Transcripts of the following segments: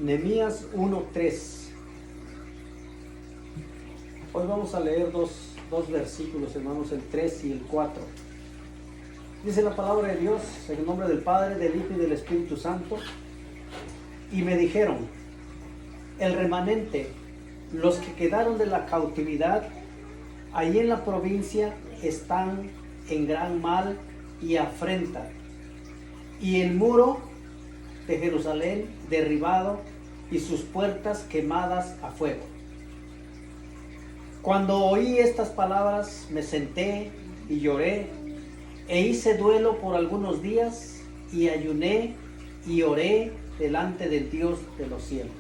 Nehemías 1:3. Hoy vamos a leer dos versículos, hermanos, el 3 y el 4. Dice la palabra de Dios, en el nombre del Padre, del Hijo y del Espíritu Santo. Y me dijeron, el remanente, los que quedaron de la cautividad, allí en la provincia están en gran mal y afrenta. Y el muro de Jerusalén derribado y sus puertas quemadas a fuego. Cuando oí estas palabras me senté y lloré e hice duelo por algunos días y ayuné y oré delante del Dios de los cielos.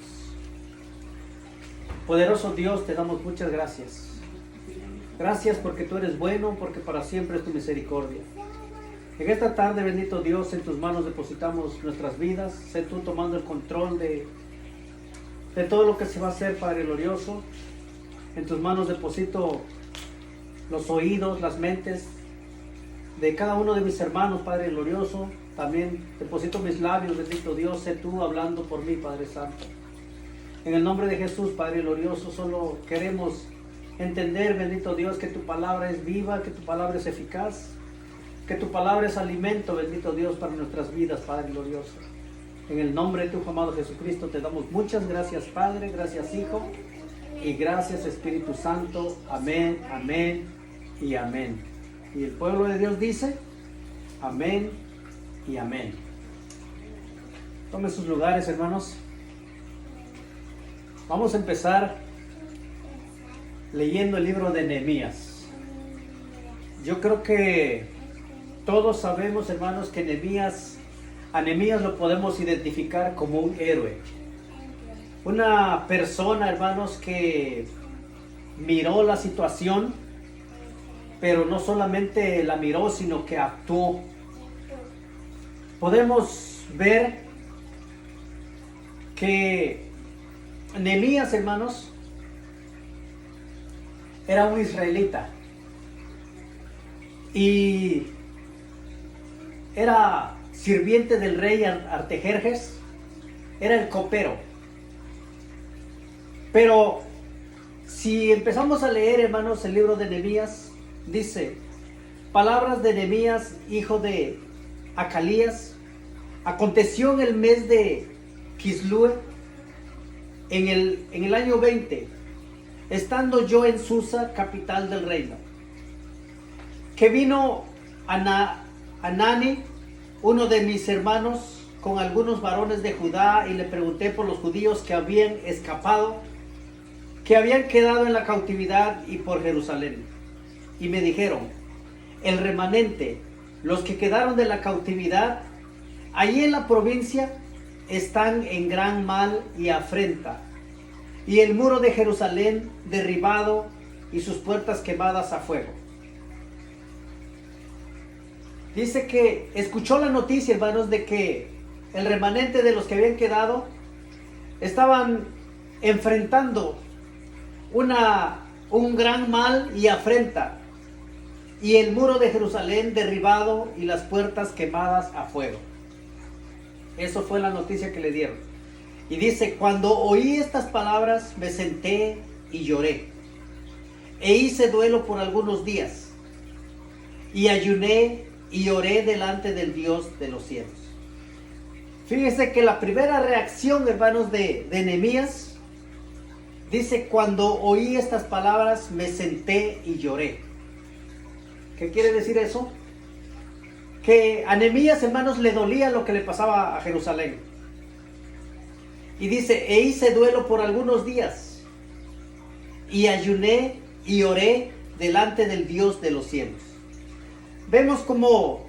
Poderoso Dios, te damos muchas gracias. Gracias porque tú eres bueno, porque para siempre es tu misericordia. En esta tarde, bendito Dios, en tus manos depositamos nuestras vidas. Sé tú tomando el control de todo lo que se va a hacer, Padre glorioso. En tus manos deposito los oídos, las mentes de cada uno de mis hermanos, Padre glorioso. También deposito mis labios, bendito Dios. Sé tú hablando por mí, Padre santo. En el nombre de Jesús, Padre glorioso, solo queremos entender, bendito Dios, que tu palabra es viva, que tu palabra es eficaz, que tu palabra es alimento, bendito Dios, para nuestras vidas, Padre glorioso. En el nombre de tu amado Jesucristo te damos muchas gracias, Padre, gracias, Hijo, y gracias, Espíritu Santo. Amén, amén y amén. Y el pueblo de Dios dice, amén y amén. Tomen sus lugares, hermanos. Vamos a empezar leyendo el libro de Nehemías. Yo creo que todos sabemos, hermanos, que a Nehemías lo podemos identificar como un héroe. Una persona, hermanos, que miró la situación, pero no solamente la miró, sino que actuó. Podemos ver que Nehemías, hermanos, era un israelita y era sirviente del rey Artajerjes, era el copero. Pero si empezamos a leer, hermanos, el libro de Nehemías, dice, palabras de Nehemías, hijo de Acalías, aconteció en el mes de Quislue, en el año 20, estando yo en Susa, capital del reino, que vino Hanani, uno de mis hermanos, con algunos varones de Judá, y le pregunté por los judíos que habían escapado, que habían quedado en la cautividad, y por Jerusalén. Y me dijeron, el remanente, los que quedaron de la cautividad, allí en la provincia, están en gran mal y afrenta, y el muro de Jerusalén derribado y sus puertas quemadas a fuego. Dice que escuchó la noticia, hermanos, de que el remanente de los que habían quedado estaban enfrentando un gran mal y afrenta, y el muro de Jerusalén derribado y las puertas quemadas a fuego. Eso fue la noticia que le dieron. Y dice, cuando oí estas palabras me senté y lloré e hice duelo por algunos días y ayuné y oré delante del Dios de los cielos. Fíjense que la primera reacción, hermanos, de Nehemías, dice, cuando oí estas palabras me senté y lloré. ¿Qué quiere decir eso? Que a Nehemías, hermanos, le dolía lo que le pasaba a Jerusalén. Y dice, e hice duelo por algunos días y ayuné y oré delante del Dios de los cielos. Vemos como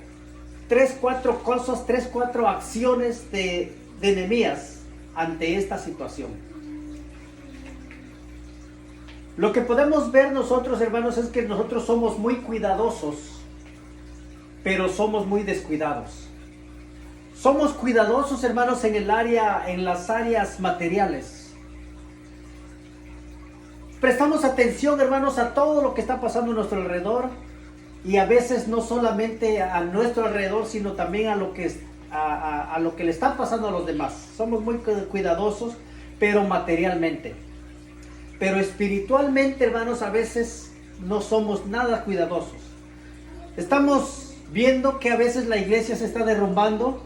3-4 cosas, 3-4 acciones de Nehemías ante esta situación. Lo que podemos ver nosotros, hermanos, es que nosotros somos muy cuidadosos, pero somos muy descuidados. Somos cuidadosos, hermanos, en las áreas materiales. Prestamos atención, hermanos, a todo lo que está pasando a nuestro alrededor, y a veces no solamente a nuestro alrededor, sino también a lo que le está pasando a los demás. Somos muy cuidadosos, pero materialmente. Pero espiritualmente, hermanos, a veces no somos nada cuidadosos. Estamos viendo que a veces la iglesia se está derrumbando.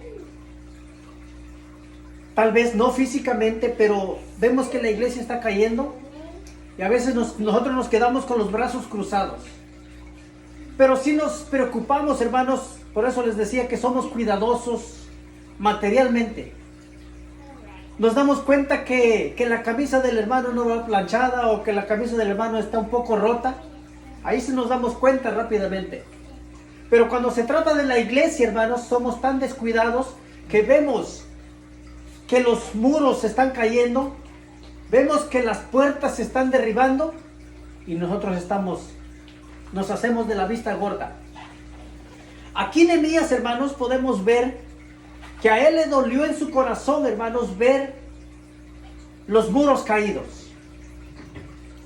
Tal vez no físicamente, pero vemos que la iglesia está cayendo. Y a veces nosotros nos quedamos con los brazos cruzados. Pero sí nos preocupamos, hermanos. Por eso les decía que somos cuidadosos materialmente. Nos damos cuenta que la camisa del hermano no va planchada o que la camisa del hermano está un poco rota. Ahí sí nos damos cuenta rápidamente. Pero cuando se trata de la iglesia, hermanos, somos tan descuidados que vemos que los muros se están cayendo, vemos que las puertas se están derribando y nosotros nos hacemos de la vista gorda. Aquí en Nehemías, hermanos, podemos ver que a él le dolió en su corazón, hermanos, ver los muros caídos.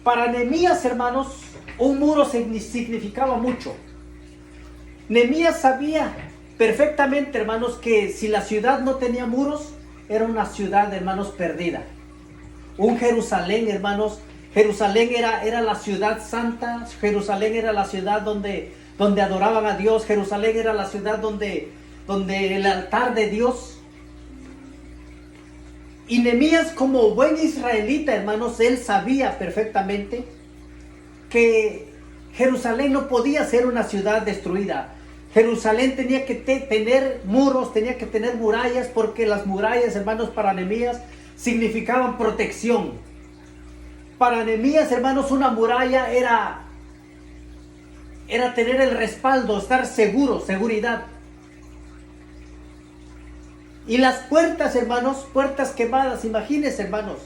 Para Nehemías, hermanos, un muro significaba mucho. Nehemías sabía perfectamente, hermanos, que si la ciudad no tenía muros, era una ciudad, hermanos, perdida. Un Jerusalén, hermanos, Jerusalén era la ciudad santa, Jerusalén era la ciudad donde adoraban a Dios, Jerusalén era la ciudad donde el altar de Dios. Y Nehemías, como buen israelita, hermanos, él sabía perfectamente que Jerusalén no podía ser una ciudad destruida. Jerusalén tenía que tener muros, tenía que tener murallas, porque las murallas, hermanos, para Nehemías significaban protección. Para Nehemías, hermanos, una muralla era tener el respaldo, estar seguro, seguridad. Y las puertas, hermanos, puertas quemadas, imagínense, hermanos,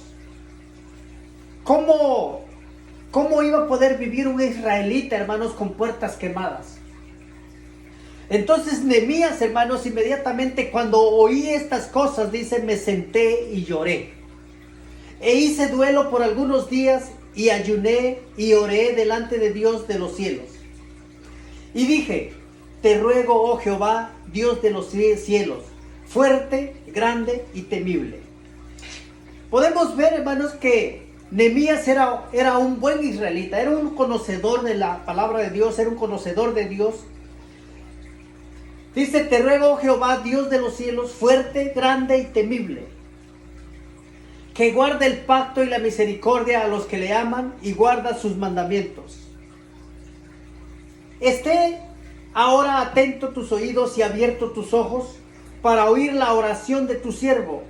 ¿cómo iba a poder vivir un israelita, hermanos, con puertas quemadas? Entonces Nehemías, hermanos, inmediatamente cuando oí estas cosas, dice, me senté y lloré. E hice duelo por algunos días y ayuné y oré delante de Dios de los cielos. Y dije, te ruego, oh Jehová, Dios de los cielos, fuerte, grande y temible. Podemos ver, hermanos, que Nehemías era un buen israelita, era un conocedor de la palabra de Dios, era un conocedor de Dios. Dice, te ruego, oh Jehová, Dios de los cielos, fuerte, grande y temible, que guarde el pacto y la misericordia a los que le aman y guarda sus mandamientos. Esté ahora atento tus oídos y abierto tus ojos para oír la oración de tu siervo,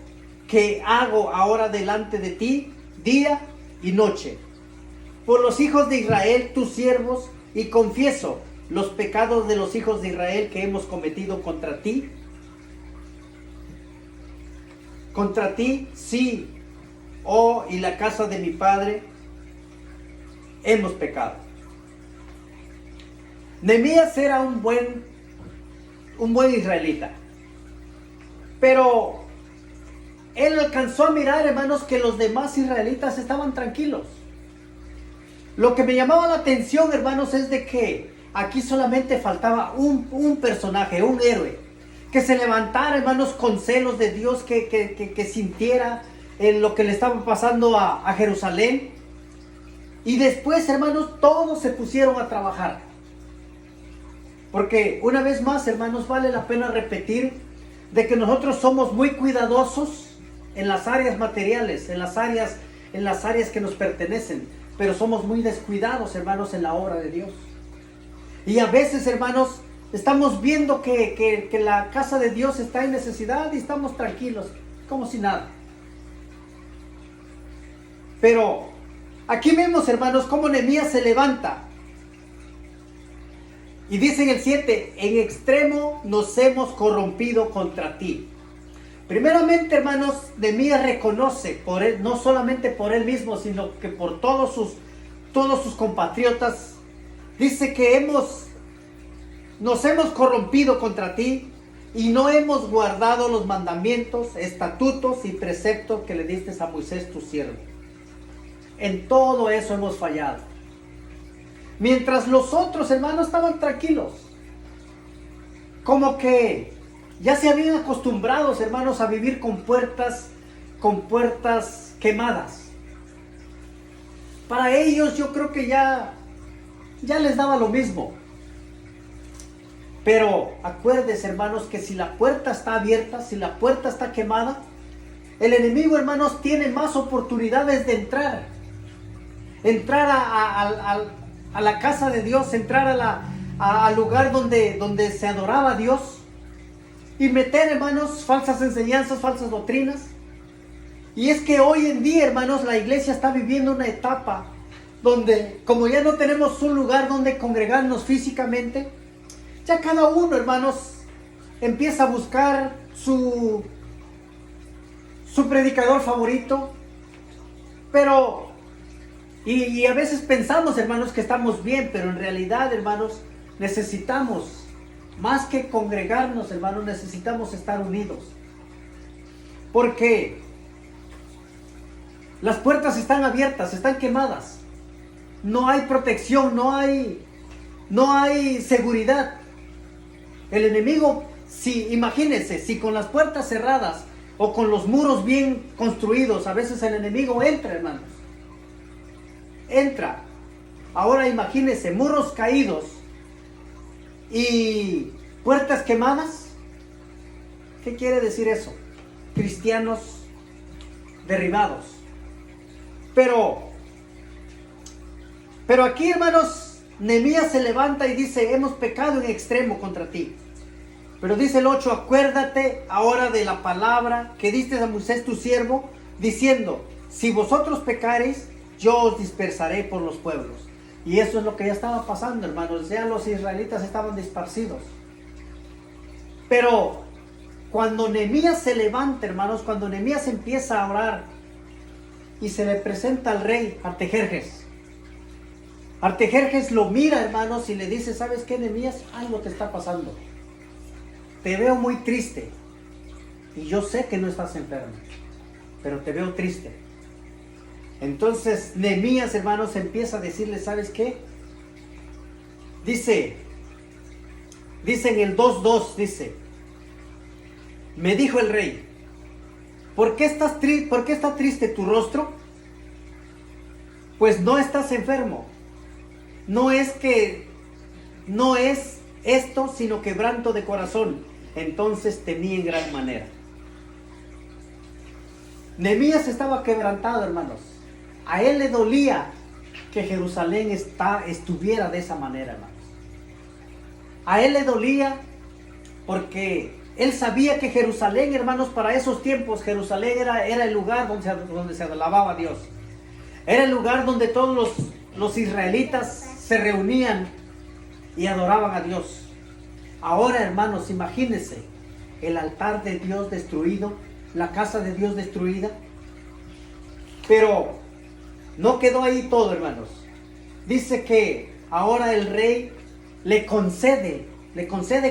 que hago ahora delante de ti, día y noche, por los hijos de Israel, tus siervos, y confieso los pecados de los hijos de Israel que hemos cometido contra ti. Contra ti, sí, oh, y la casa de mi padre, hemos pecado. Nehemías era un buen israelita. Pero él alcanzó a mirar, hermanos, que los demás israelitas estaban tranquilos. Lo que me llamaba la atención, hermanos, es de que aquí solamente faltaba un personaje, un héroe, que se levantara, hermanos, con celos de Dios, que sintiera lo que le estaba pasando a Jerusalén. Y después, hermanos, todos se pusieron a trabajar. Porque una vez más, hermanos, vale la pena repetir de que nosotros somos muy cuidadosos en las áreas materiales, en las áreas que nos pertenecen, pero somos muy descuidados, hermanos, en la obra de Dios. Y a veces, hermanos, estamos viendo que la casa de Dios está en necesidad y estamos tranquilos, como si nada. Pero aquí vemos, hermanos, cómo Nehemías se levanta. Y dice en el 7, en extremo nos hemos corrompido contra ti. Primeramente, hermanos, Nehemías reconoce, no solamente por él mismo, sino que por todos sus compatriotas. Dice que nos hemos corrompido contra ti y no hemos guardado los mandamientos, estatutos y preceptos que le diste a Moisés tu siervo. En todo eso hemos fallado. Mientras los otros, hermanos, estaban tranquilos. Como que ya se habían acostumbrado, hermanos, a vivir con puertas quemadas. Para ellos yo creo que ya les daba lo mismo. Pero acuérdense, hermanos, que si la puerta está abierta, si la puerta está quemada, el enemigo, hermanos, tiene más oportunidades de entrar a la casa de Dios, entrar al lugar donde se adoraba a Dios y meter, hermanos, falsas enseñanzas, falsas doctrinas. Y es que hoy en día, hermanos, la iglesia está viviendo una etapa donde, como ya no tenemos un lugar donde congregarnos físicamente, ya cada uno, hermanos, empieza a buscar su predicador favorito. Pero, y a veces pensamos, hermanos, que estamos bien, pero en realidad, hermanos, necesitamos, más que congregarnos, hermanos, necesitamos estar unidos. Porque las puertas están abiertas, están quemadas. No hay protección, no hay seguridad. El enemigo, imagínense, si con las puertas cerradas o con los muros bien construidos, a veces el enemigo entra, hermanos. Entra. Ahora imagínense, muros caídos y puertas quemadas. ¿Qué quiere decir eso? Cristianos derribados. Pero aquí, hermanos, Nehemías se levanta y dice: hemos pecado en extremo contra ti. Pero dice el 8: acuérdate ahora de la palabra que diste a Moisés tu siervo, diciendo: si vosotros pecareis, yo os dispersaré por los pueblos. Y eso es lo que ya estaba pasando, hermanos. Ya los israelitas estaban dispersidos. Pero cuando Nehemías se levanta, hermanos, cuando Nehemías empieza a orar y se le presenta al rey Artajerjes, Artajerjes lo mira, hermanos, y le dice: ¿sabes qué, Nehemías? Algo te está pasando. Te veo muy triste. Y yo sé que no estás enfermo, pero te veo triste. Entonces Nehemías, hermanos, empieza a decirle: ¿sabes qué? Dice en el 2:2, dice: me dijo el rey: ¿por qué está triste tu rostro? Pues no estás enfermo. No es esto, sino quebranto de corazón. Entonces temí en gran manera. Nehemías estaba quebrantado, hermanos. A él le dolía que Jerusalén estuviera de esa manera, hermanos. A él le dolía porque él sabía que Jerusalén, hermanos, para esos tiempos, Jerusalén era el lugar donde se alababa a Dios. Era el lugar donde todos los israelitas se reunían y adoraban a Dios. Ahora, hermanos, imagínense el altar de Dios destruido, la casa de Dios destruida. Pero no quedó ahí todo, hermanos. Dice que ahora el rey le concede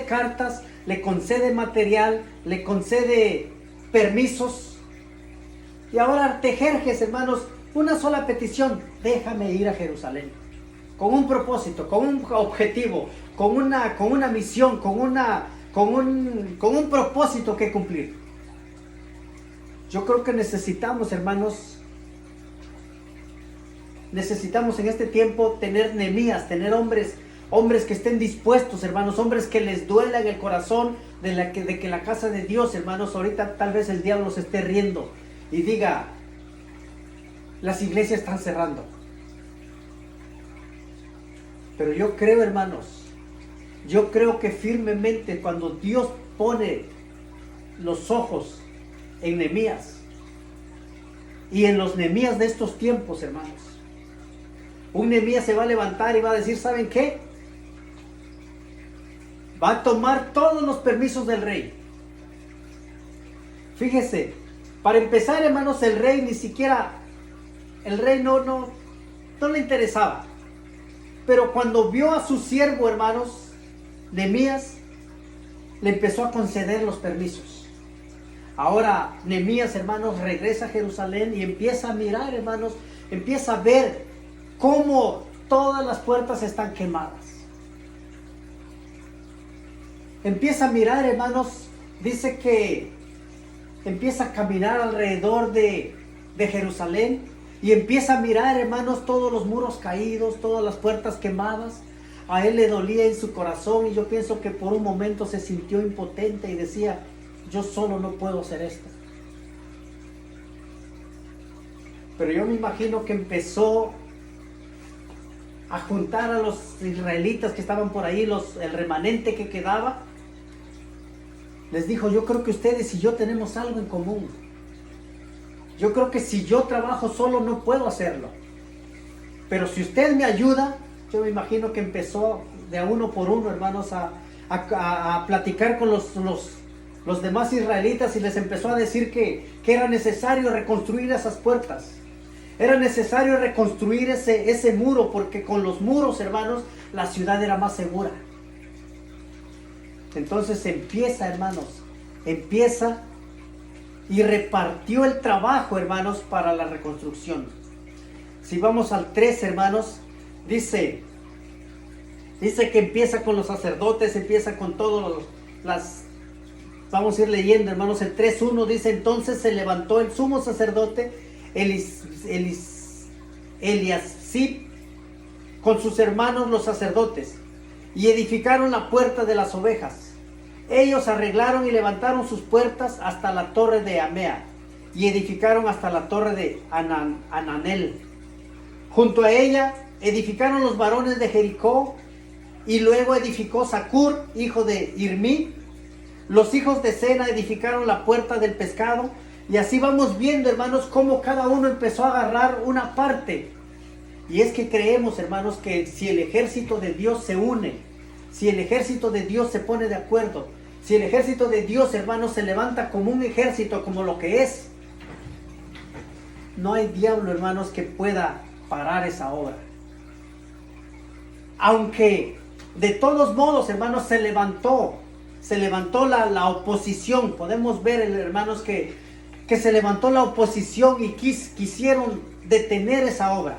cartas, le concede material, le concede permisos. Y ahora Artajerjes, hermanos, una sola petición: déjame ir a Jerusalén. Con un propósito, con un objetivo, con una misión, con un propósito que cumplir. Yo creo que necesitamos, hermanos, en este tiempo tener Nehemías, tener hombres que estén dispuestos, hermanos, hombres que les duela en el corazón de que la casa de Dios, hermanos, ahorita tal vez el diablo se esté riendo y diga: las iglesias están cerrando. Pero yo creo, hermanos, yo creo que firmemente cuando Dios pone los ojos en Nehemías y en los Nehemías de estos tiempos, hermanos, un Nehemías se va a levantar y va a decir: ¿saben qué? Va a tomar todos los permisos del rey. Fíjese, para empezar, hermanos, el rey no le interesaba. Pero cuando vio a su siervo, hermanos, Nehemías, le empezó a conceder los permisos. Ahora Nehemías, hermanos, regresa a Jerusalén y empieza a mirar, hermanos, empieza a ver cómo todas las puertas están quemadas. Empieza a mirar, hermanos, dice que empieza a caminar alrededor de de Jerusalén y empieza a mirar, hermanos, todos los muros caídos, todas las puertas quemadas. A él le dolía en su corazón y yo pienso que por un momento se sintió impotente y decía, yo solo no puedo hacer esto. Pero yo me imagino que empezó a juntar a los israelitas que estaban por ahí, el remanente que quedaba. Les dijo, yo creo que ustedes y yo tenemos algo en común. Yo creo que si yo trabajo solo no puedo hacerlo. Pero si usted me ayuda, yo me imagino que empezó de a uno por uno, hermanos, a platicar con los demás israelitas y les empezó a decir que era necesario reconstruir esas puertas. Era necesario reconstruir ese muro, porque con los muros, hermanos, la ciudad era más segura. Entonces empieza, hermanos, y repartió el trabajo, hermanos, para la reconstrucción. Si vamos al 3, hermanos, dice que empieza con los sacerdotes, empieza con todos vamos a ir leyendo, hermanos. El 3:1 dice, entonces se levantó el sumo sacerdote Eliasib con sus hermanos los sacerdotes y edificaron la puerta de las ovejas. Ellos arreglaron y levantaron sus puertas hasta la torre de Amea y edificaron hasta la torre de Ananel. Junto a ella edificaron los varones de Jericó y luego edificó Zacur, hijo de Irmí. Los hijos de Sena edificaron la puerta del pescado. Y así vamos viendo, hermanos, cómo cada uno empezó a agarrar una parte. Y es que creemos, hermanos, que si el ejército de Dios se une, si el ejército de Dios se pone de acuerdo, si el ejército de Dios, hermanos, se levanta como un ejército, como lo que es, no hay diablo, hermanos, que pueda parar esa obra. Aunque de todos modos, hermanos, se levantó la oposición. Podemos ver, hermanos, que se levantó la oposición y quisieron detener esa obra.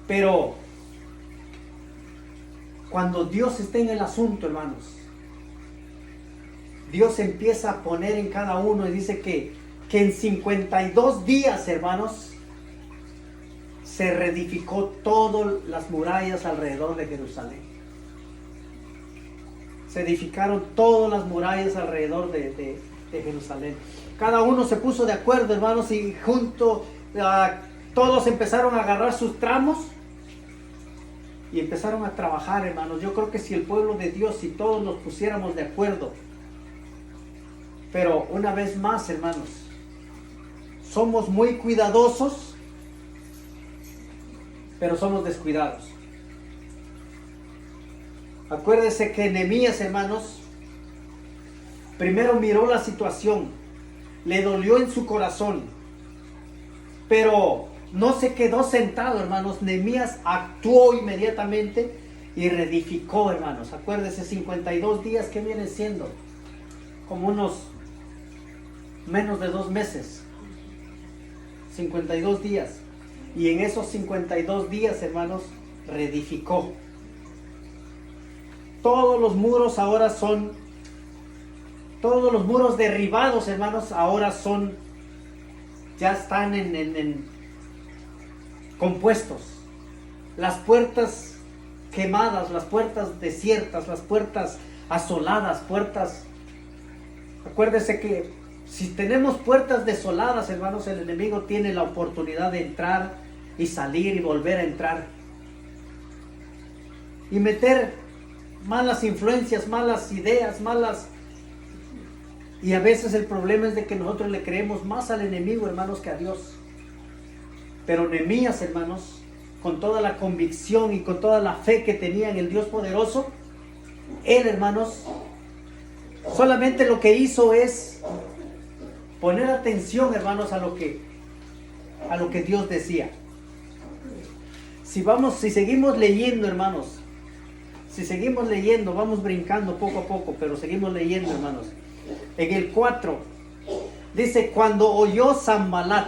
Pero cuando Dios está en el asunto, hermanos, Dios empieza a poner en cada uno y dice que en 52 días, hermanos, se reedificó todas las murallas alrededor de Jerusalén. Se edificaron todas las murallas alrededor de Jerusalén. Cada uno se puso de acuerdo, hermanos, y todos empezaron a agarrar sus tramos y empezaron a trabajar, hermanos. Yo creo que si el pueblo de Dios, si todos nos pusiéramos de acuerdo, pero una vez más, hermanos, somos muy cuidadosos, pero somos descuidados. Acuérdense que Nehemías, hermanos, primero miró la situación, le dolió en su corazón, pero no se quedó sentado, hermanos. Nehemías actuó inmediatamente y reedificó, hermanos. Acuérdense, 52 días, ¿qué viene siendo? Como unos menos de 2 meses. 52 días. Y en esos 52 días, hermanos, reedificó. Todos los muros ahora son, todos los muros derribados, hermanos, ahora son, ya están compuestos. Las puertas quemadas, las puertas desiertas, las puertas asoladas, acuérdense que si tenemos puertas desoladas, hermanos, el enemigo tiene la oportunidad de entrar y salir y volver a entrar y meter malas influencias, malas ideas, y a veces el problema es de que nosotros le creemos más al enemigo, hermanos, que a Dios. Pero Nehemías, hermanos, con toda la convicción y con toda la fe que tenía en el Dios poderoso, él, hermanos, solamente lo que hizo es poner atención, hermanos, a lo que Dios decía. Si seguimos leyendo, hermanos, vamos brincando poco a poco, pero seguimos leyendo, hermanos. En el 4 dice, cuando oyó Sanbalat,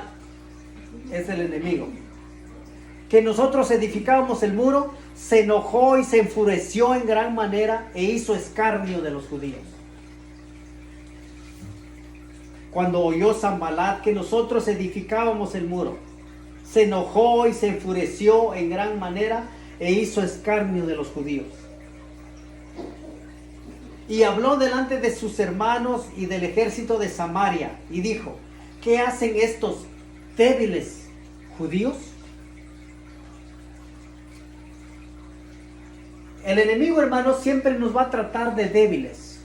es el enemigo, que nosotros edificábamos el muro, se enojó y se enfureció en gran manera e hizo escarnio de los judíos. cuando oyó Sanbalat que nosotros edificábamos el muro. Se enojó y se enfureció en gran manera e hizo escarnio de los judíos. Y habló delante de sus hermanos y del ejército de Samaria y dijo: ¿qué hacen estos débiles judíos? El enemigo, hermanos, siempre nos va a tratar de débiles.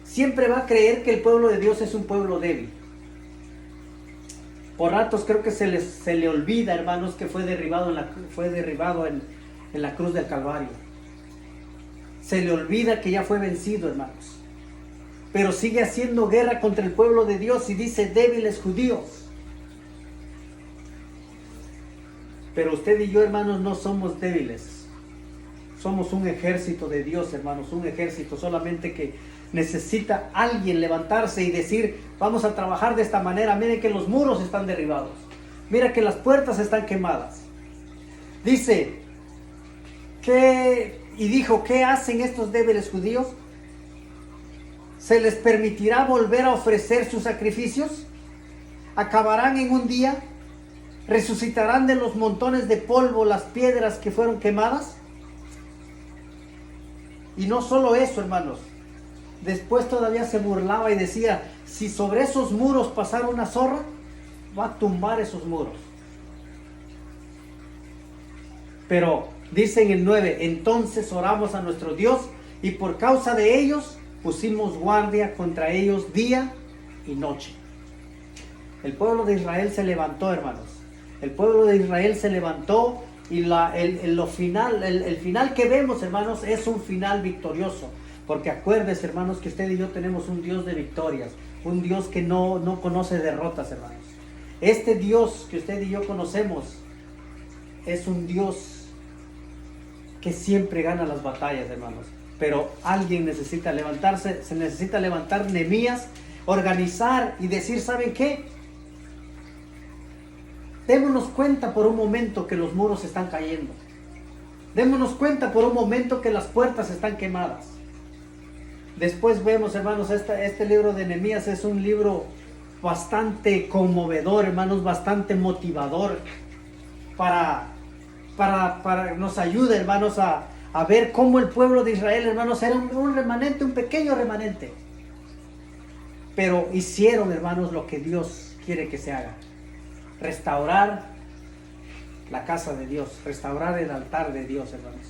Siempre va a creer que el pueblo de Dios es un pueblo débil. Por ratos creo que se le olvida, hermanos, que fue derribado en la cruz del Calvario. Se le olvida que ya fue vencido, hermanos. Pero sigue haciendo guerra contra el pueblo de Dios y dice: débiles judíos. Pero usted y yo, hermanos, no somos débiles. Somos un ejército de Dios, hermanos, un ejército solamente que necesita alguien levantarse y decir: vamos a trabajar de esta manera. Miren que los muros están derribados. Mira que las puertas están quemadas. Dice, dijo: ¿qué hacen estos débiles judíos? ¿Se les permitirá volver a ofrecer sus sacrificios? ¿Acabarán en un día? ¿Resucitarán de los montones de polvo las piedras que fueron quemadas? Y no solo eso, hermanos. Después todavía se burlaba y decía: si sobre esos muros pasara una zorra, va a tumbar esos muros. Pero dice en el 9: entonces oramos a nuestro Dios y por causa de ellos pusimos guardia contra ellos día y noche. El pueblo de Israel se levantó, hermanos. El pueblo de Israel se levantó y el final que vemos, hermanos, es un final victorioso. Porque acuérdense, hermanos, que usted y yo tenemos un Dios de victorias, un Dios que no conoce derrotas, hermanos. Este Dios que usted y yo conocemos es un Dios que siempre gana las batallas, hermanos. Pero alguien necesita levantarse, se necesita levantar Nehemías, organizar y decir: ¿saben qué? Démonos cuenta por un momento que los muros están cayendo. Démonos cuenta por un momento que las puertas están quemadas. Después vemos, hermanos, este libro de Nehemías es un libro bastante conmovedor, hermanos, bastante motivador para nos ayuda, hermanos, a ver cómo el pueblo de Israel, hermanos, era un remanente, un pequeño remanente. Pero hicieron, hermanos, lo que Dios quiere que se haga: restaurar la casa de Dios, restaurar el altar de Dios, hermanos.